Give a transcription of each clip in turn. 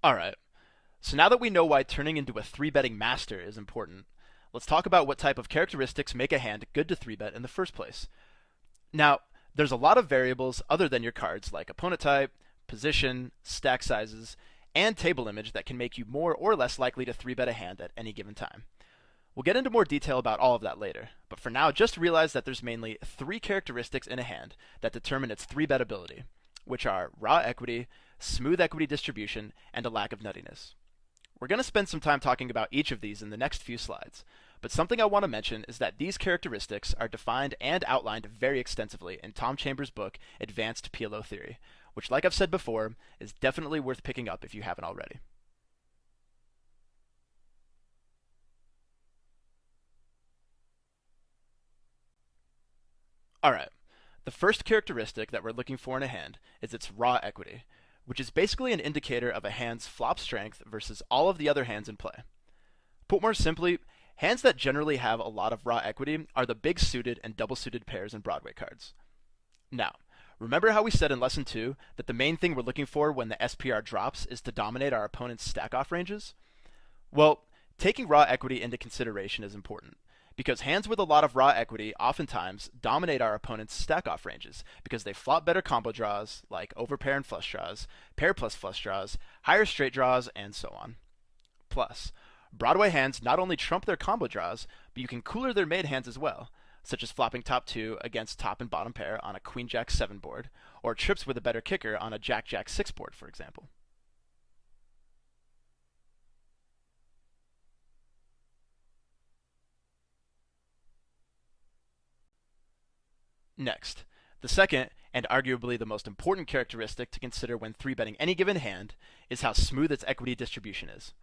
Alright, so now that we know why turning into a 3-betting master is important, let's talk about what type of characteristics make a hand good to 3-bet in the first place. Now, there's a lot of variables other than your cards like opponent type, position, stack sizes, and table image that can make you more or less likely to 3-bet a hand at any given time. We'll get into more detail about all of that later, but for now just realize that there's mainly 3 characteristics in a hand that determine its 3-bet ability, which are raw equity, smooth equity distribution, and a lack of nuttiness. We're going to spend some time talking about each of these in the next few slides, but something I want to mention is that these characteristics are defined and outlined very extensively in Tom Chambers' book, Advanced PLO Theory, which, like I've said before, is definitely worth picking up if you haven't already. Alright, the first characteristic that we're looking for in a hand is its raw equity, which is basically an indicator of a hand's flop strength versus all of the other hands in play. Put more simply, hands that generally have a lot of raw equity are the big suited and double suited pairs in Broadway cards. Now, remember how we said in lesson 2 that the main thing we're looking for when the SPR drops is to dominate our opponent's stack-off ranges? Well, taking raw equity into consideration is important, because hands with a lot of raw equity oftentimes dominate our opponent's stack-off ranges because they flop better combo draws, like overpair and flush draws, pair plus flush draws, higher straight draws, and so on. Plus, Broadway hands not only trump their combo draws, but you can cooler their made hands as well, such as flopping top 2 against top and bottom pair on a Queen Jack 7 board, or trips with a better kicker on a Jack Jack 6 board, for example. Next, the second, and arguably the most important characteristic to consider when 3-betting any given hand, is how smooth its equity distribution is.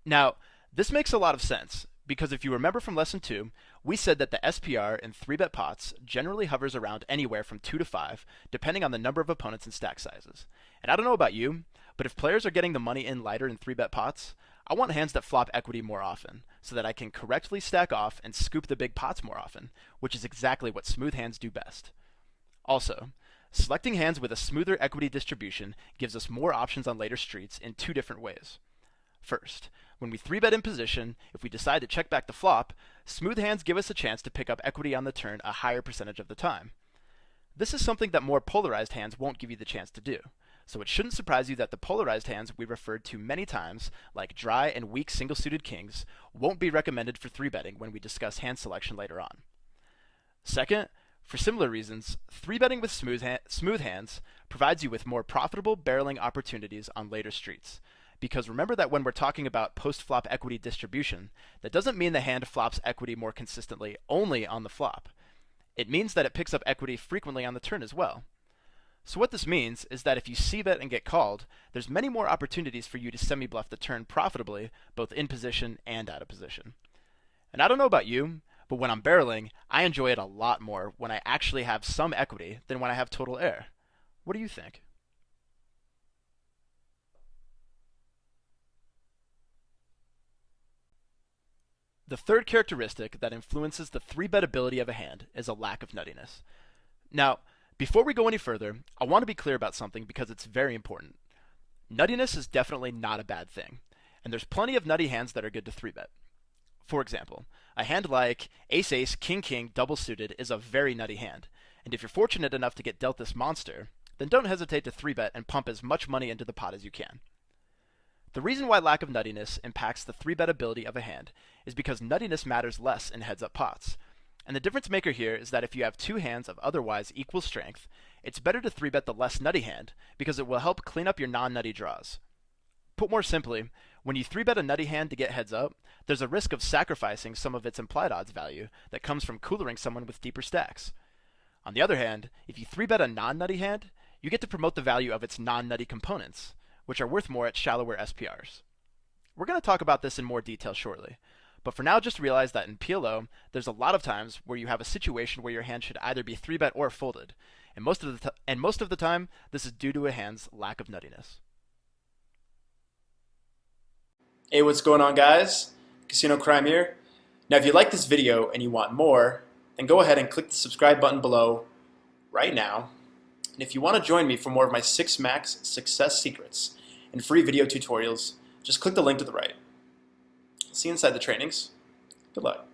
Now, this makes a lot of sense, because if you remember from lesson 2, we said that the SPR in 3-bet pots generally hovers around anywhere from 2 to 5, depending on the number of opponents and stack sizes. And I don't know about you, but if players are getting the money in lighter in 3-bet pots, I want hands that flop equity more often, so that I can correctly stack off and scoop the big pots more often, which is exactly what smooth hands do best. Also, selecting hands with a smoother equity distribution gives us more options on later streets in 2 different ways. First, when we 3-bet in position, if we decide to check back the flop, smooth hands give us a chance to pick up equity on the turn a higher percentage of the time. This is something that more polarized hands won't give you the chance to do, so it shouldn't surprise you that the polarized hands we referred to many times, like dry and weak single-suited kings, won't be recommended for 3-betting when we discuss hand selection later on. Second, for similar reasons, 3-betting with smooth hands provides you with more profitable barreling opportunities on later streets. Because remember that when we're talking about post-flop equity distribution, that doesn't mean the hand flops equity more consistently only on the flop. It means that it picks up equity frequently on the turn as well. So what this means is that if you c-bet and get called, there's many more opportunities for you to semi-bluff the turn profitably, both in position and out of position. And I don't know about you, but when I'm barreling, I enjoy it a lot more when I actually have some equity than when I have total air. What do you think? The third characteristic that influences the 3-bet ability of a hand is a lack of nuttiness. Now, before we go any further, I want to be clear about something because it's very important. Nuttiness is definitely not a bad thing, and there's plenty of nutty hands that are good to 3-bet. For example, a hand like Ace-Ace, King-King, double suited is a very nutty hand, and if you're fortunate enough to get dealt this monster, then don't hesitate to 3-bet and pump as much money into the pot as you can. The reason why lack of nuttiness impacts the 3-bet ability of a hand is because nuttiness matters less in heads-up pots. And the difference maker here is that if you have 2 hands of otherwise equal strength, it's better to 3-bet the less nutty hand because it will help clean up your non-nutty draws. Put more simply, when you 3-bet a nutty hand to get heads up, there's a risk of sacrificing some of its implied odds value that comes from coolering someone with deeper stacks. On the other hand, if you 3-bet a non-nutty hand, you get to promote the value of its non-nutty components, which are worth more at shallower SPRs. We're going to talk about this in more detail shortly, but for now just realize that in PLO, there's a lot of times where you have a situation where your hand should either be 3-bet or folded, and most of the time, this is due to a hand's lack of nuttiness. Hey, what's going on, guys? Casino Crime here. Now, if you like this video and you want more, then go ahead and click the subscribe button below right now. And if you want to join me for more of my 6 max success secrets and free video tutorials, just click the link to the right. See you inside the trainings. Good luck.